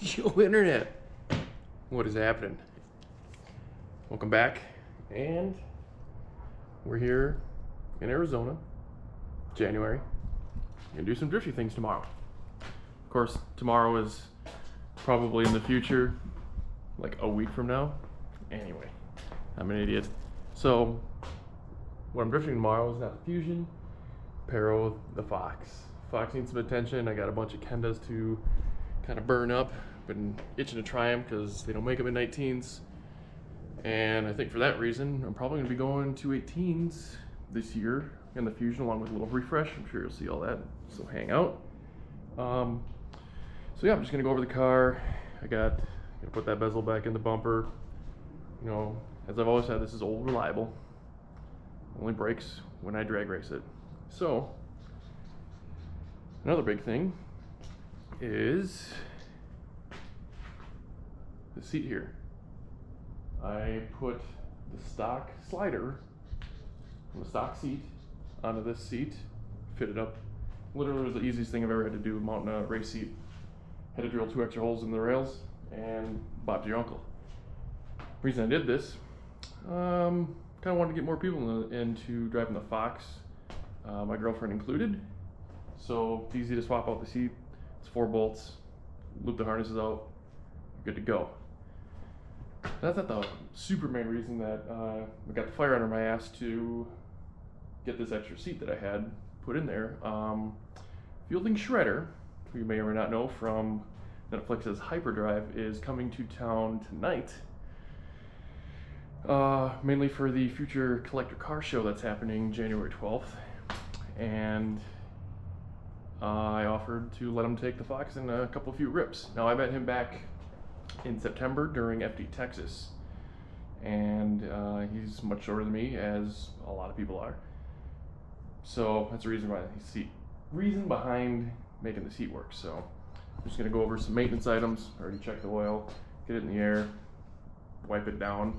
Yo, internet, what is happening? Welcome back, and we're here in Arizona, January. Gonna do some drifty things tomorrow. Of course, tomorrow is probably in the future, like a week from now. Anyway, I'm an idiot. So, what I'm drifting tomorrow is not the Fusion, Pero, the Fox. Fox needs some attention. I got a bunch of Kendas to kind of burn up. Been itching to try them because they don't make them in 19s. And I think for that reason, I'm probably going to be going to 18s this year in the Fusion along with a little refresh. I'm sure you'll see all that, so hang out. So yeah, I'm just going to go over the car. Gonna put that bezel back in the bumper. You know, as I've always said, this is old reliable. Only breaks when I drag race it. So, another big thing is the seat here. I put the stock slider from the stock seat onto this seat, fit it up. Literally was the easiest thing I've ever had to do, mounting a race seat. Had to drill 2 extra holes in the rails, and Bob's your uncle. Reason I did this, kind of wanted to get more people into driving the Fox, my girlfriend included. So it's easy to swap out the seat. It's 4 bolts, loop the harnesses out, good to go. That's not the super main reason that I got the fire under my ass to get this extra seat that I had put in there. Fielding Shredder, who you may or may not know from Netflix's Hyperdrive, is coming to town tonight. Mainly for the future collector car show that's happening January 12th. And I offered to let him take the Fox in a few rips. Now, I met him back in September during FD Texas, and he's much shorter than me, as a lot of people are. So that's the reason behind making the seat work. So I'm just gonna go over some maintenance items. Already checked the oil, get it in the air, wipe it down,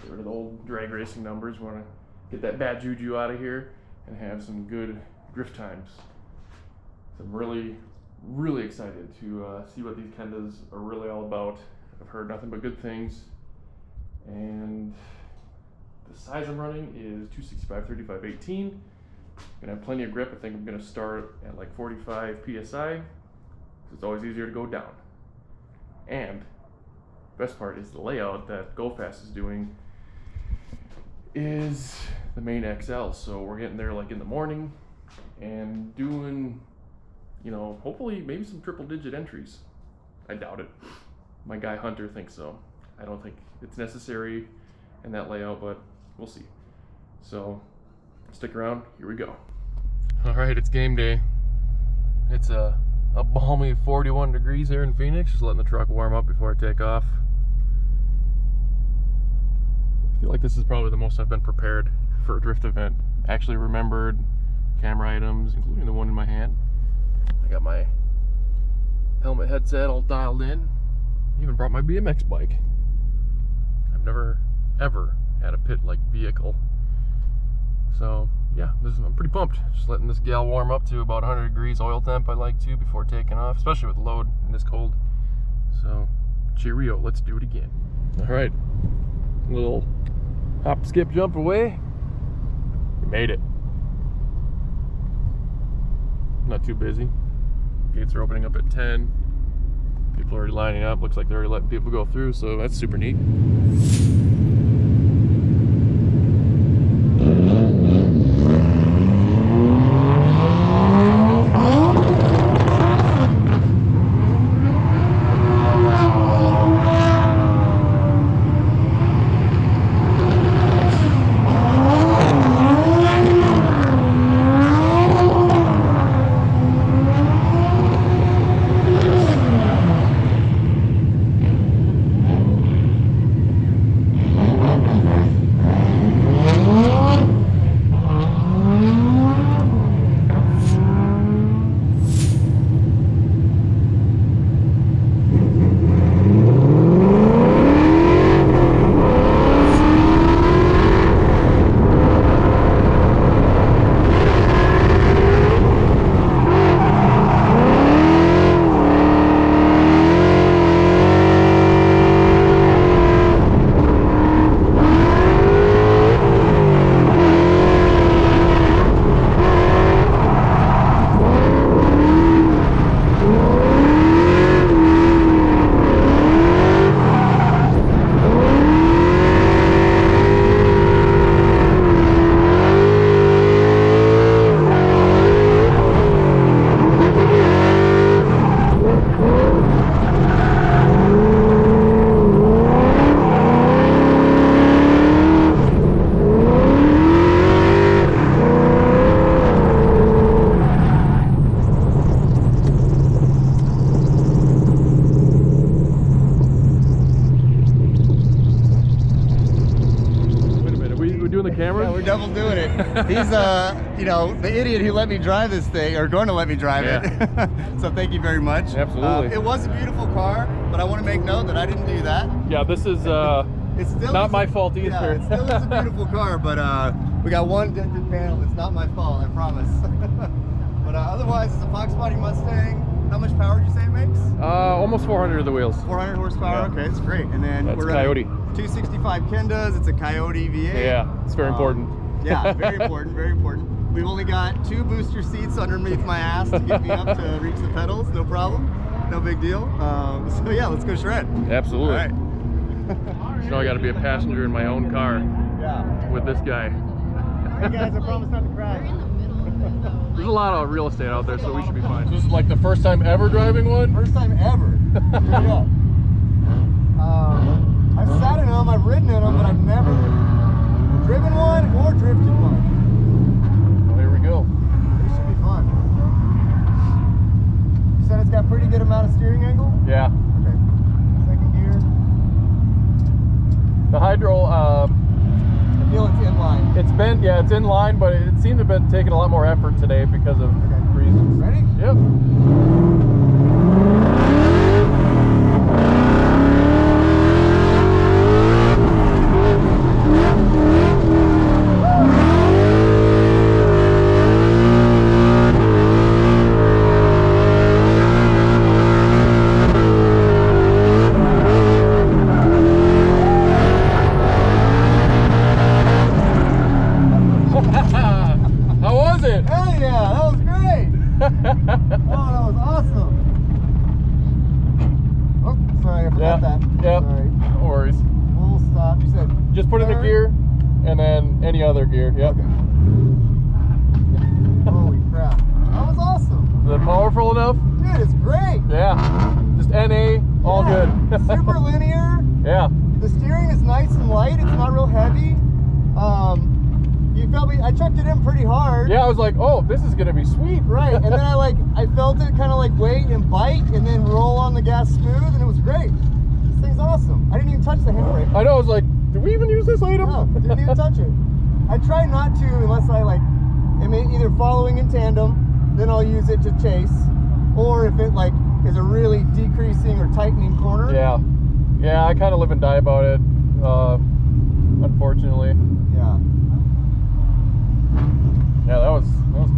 get rid of the old drag racing numbers. We want to get that bad juju out of here and have some good drift times. So I'm really excited to see what these Kendas are really all about. I've heard nothing but good things, and the size I'm running is 265 35 18. Gonna have plenty of grip. I think I'm gonna start at like 45 psi. It's always easier to go down. And the best part is the layout that GoFast is doing is the main XL. So we're getting there like in the morning and doing, you know, hopefully maybe some triple digit entries. I doubt it. My guy Hunter thinks so. I don't think it's necessary in that layout, but we'll see. So stick around, here we go. All right, it's game day. It's a balmy 41 degrees here in Phoenix. Just letting the truck warm up before I take off. I feel like this is probably the most I've been prepared for a drift event. Actually remembered camera items, including the one in my hand. I got my helmet headset all dialed in. Even brought my BMX bike. I've never ever had a pit-like vehicle. So yeah, I'm pretty pumped. Just letting this gal warm up to about 100 degrees oil temp I like to before taking off, especially with the load in this cold. So cheerio, let's do it again. All right, little hop, skip, jump away. We made it. Not too busy. Gates are opening up at 10. People are already lining up. Looks like they're already letting people go through, so that's super neat. we're double doing it. He's you know, the idiot who let me drive this thing, or going to let me drive it. So thank you very much. Absolutely. It was a beautiful car, but I want to make note that I didn't do that. Yeah, this is it's still not my fault either. Yeah, it still is a beautiful car, but we got one dented panel. It's not my fault, I promise. But otherwise, it's a Foxbody Mustang. How much power did you say it makes? Almost 400 of the wheels. 400 horsepower. Yeah. Okay, it's great. And then that's we're Coyote. 265 Kendas. It's a Coyote V8. Yeah, it's very important. Yeah, very important. Very important. We've only got 2 booster seats underneath my ass to get me up to reach the pedals. No problem. No big deal. So yeah, let's go shred. Absolutely. All right. You know, I got to be a passenger in my own car. Yeah. With this guy. Hey guys, I promise not to crash. There's a lot of real estate out there, so we should be fine. This is like the first time ever driving one? First time ever. Yeah. I've sat in them, I've ridden in them, but I've never driven one or drifted one. Well, here we go. This should be fun. You said it's got pretty good amount of steering angle? Yeah. Okay. Second gear. The hydro, I feel it's in line. it's in line, but it seemed to have been taking a lot more effort today because of reasons. Ready? Yep. How was it? Hell yeah, that was great. Oh, that was awesome. Oh, sorry, I forgot that. Yep. Sorry. No worries. Full stop. You said Just put in the gear and then any other gear. Yep. Okay. Holy crap. That was awesome. Is it powerful enough? Dude, it's great. Yeah. Just NA, all good. Super linear. Yeah. The steering is nice and light. It's not real heavy. You felt me. I chucked it in pretty hard. Yeah, I was like, oh, this is gonna be sweet. Right, and then I felt it kind of like wait and bite, and then roll on the gas smooth, and it was great. This thing's awesome. I didn't even touch the handbrake. I know. I was like, did we even use this item? No, didn't even touch it. I try not to unless I am either following in tandem, then I'll use it to chase, or if it is a really decreasing or tightening corner. Yeah. Yeah, I kind of live and die about it, unfortunately. Yeah. Yeah, that was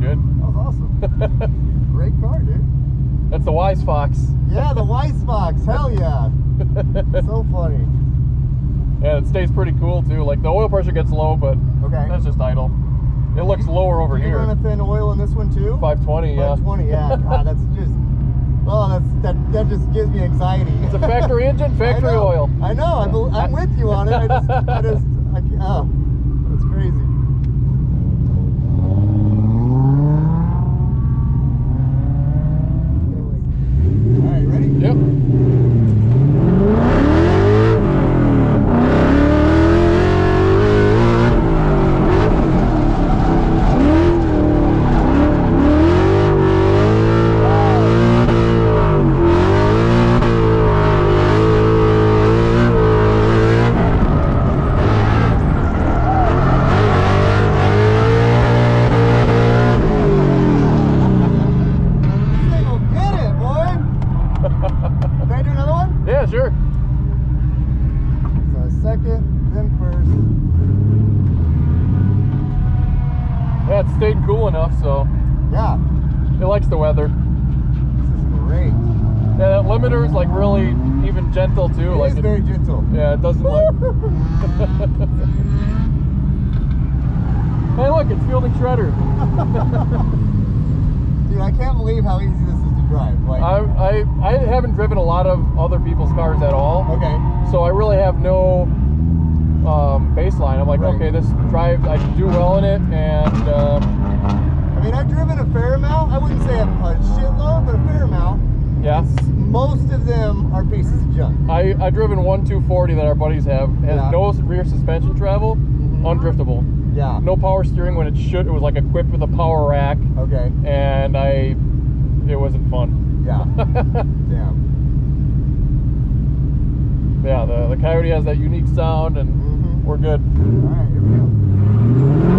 good. That was awesome. Great car, dude. That's the Wise Fox. Yeah, the Wise Fox. Hell yeah. So funny. Yeah, it stays pretty cool too. Like the oil pressure gets low, but that's just idle. It looks lower over here. You run a thin oil in this one too? 520, yeah. 520, yeah. God, that's just. Oh, that just gives me anxiety. It's a factory engine, factory oil. I know. I'm with you on it. Oh, that's crazy. All right, ready? Yep. Yeah, sure. So second, then first. Yeah, it stayed cool enough, so Yeah. it likes the weather. This is great. Yeah, that limiter is really even gentle too. It is very gentle. Yeah, it doesn't Hey, look, it's fielding shredder. Dude, I can't believe how easy this is to drive. I haven't driven a lot of other people's cars at all. Okay. So I really have no baseline. I'm like, okay, this drives, I can do well in it, and I mean, I've driven a fair amount. I wouldn't say a shitload, but a fair amount. yeah. Most of them are pieces of junk. I driven one 240 that our buddies have. It has no rear suspension travel, undriftable. Yeah. No power steering when it should. It was equipped with a power rack. Okay. And it wasn't fun. Yeah. Damn. Yeah, the Coyote has that unique sound, and we're good. All right, here we go.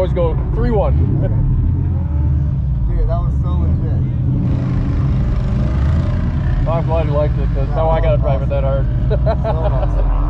always go 3-1. Dude, that was so legit. I'm glad you liked it, because now I gotta drive it that hard. So awesome.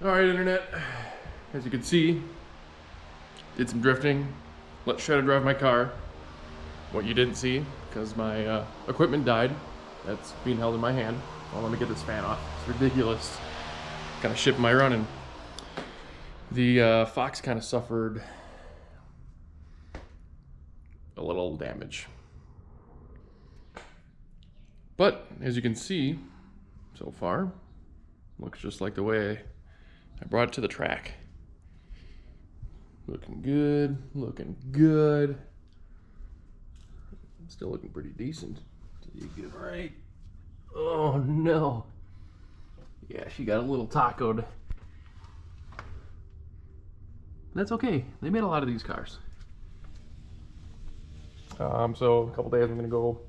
Alright, internet, as you can see, did some drifting, let Shredder drive my car. What you didn't see, because my equipment died, that's being held in my hand. Well, let me get this fan off, it's ridiculous. Kind of shipped my running. The Fox kind of suffered a little damage. But, as you can see, so far, looks just like the way I brought it to the track. Looking good, looking good. Still looking pretty decent. Till you get it right. Oh no. Yeah, she got a little tacoed. That's okay. They made a lot of these cars. So a couple days I'm gonna go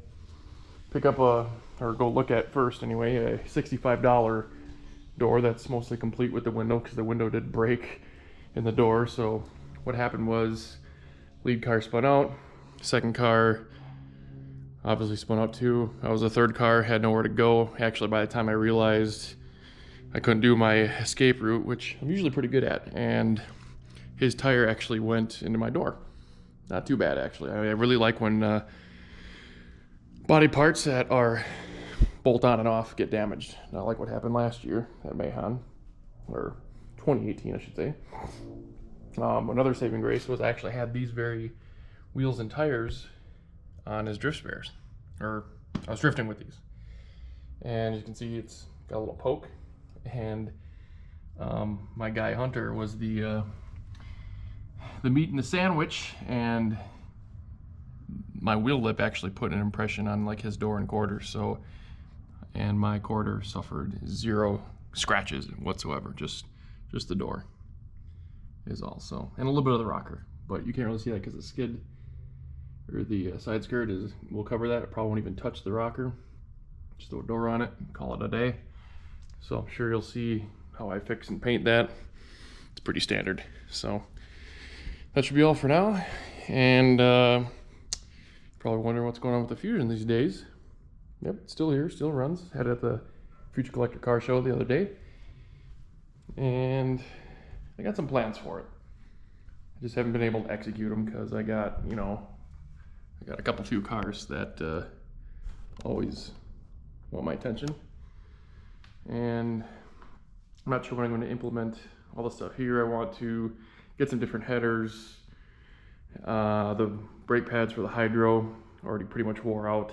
pick up or go look at first anyway, a $65 door that's mostly complete with the window, because the window did break in the door. So what happened was, lead car spun out, second car obviously spun out too. I was the third car, had nowhere to go. Actually, by the time I realized I couldn't do my escape route, which I'm usually pretty good at, and his tire actually went into my door. Not too bad, actually. I mean, I really like when body parts that are bolt on and off get damaged. Not like what happened last year at Mayhan, or 2018 I should say. Another saving grace was I actually had these very wheels and tires on his drift spares, or I was drifting with these, and you can see it's got a little poke, and my guy Hunter was the meat in the sandwich, and my wheel lip actually put an impression on like his door and quarter. So, and my quarter suffered 0 scratches whatsoever, just the door is all. So, and a little bit of the rocker, but you can't really see that because the skid, or the side skirt will cover that. It probably won't even touch the rocker. Just throw a door on it and call it a day. So I'm sure you'll see how I fix and paint that. It's pretty standard. So that should be all for now. And probably wondering what's going on with the Fusion these days. Yep, it's still here, still runs. Had it at the Future Collector Car Show the other day. And I got some plans for it. I just haven't been able to execute them because I got, I got a few cars that always want my attention. And I'm not sure when I'm going to implement all the stuff here. I want to get some different headers. The brake pads for the hydro already pretty much wore out.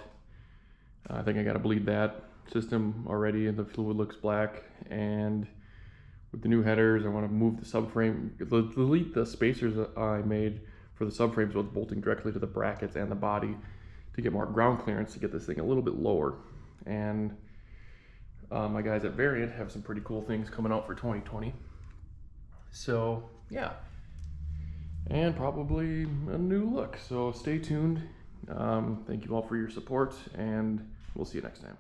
I think I got to bleed that system already, and the fluid looks black. And with the new headers, I want to move the subframe, delete the spacers that I made for the subframes, so it's bolting directly to the brackets and the body to get more ground clearance to get this thing a little bit lower. And my guys at Variant have some pretty cool things coming out for 2020. So yeah, and probably a new look. So stay tuned. Thank you all for your support, and we'll see you next time.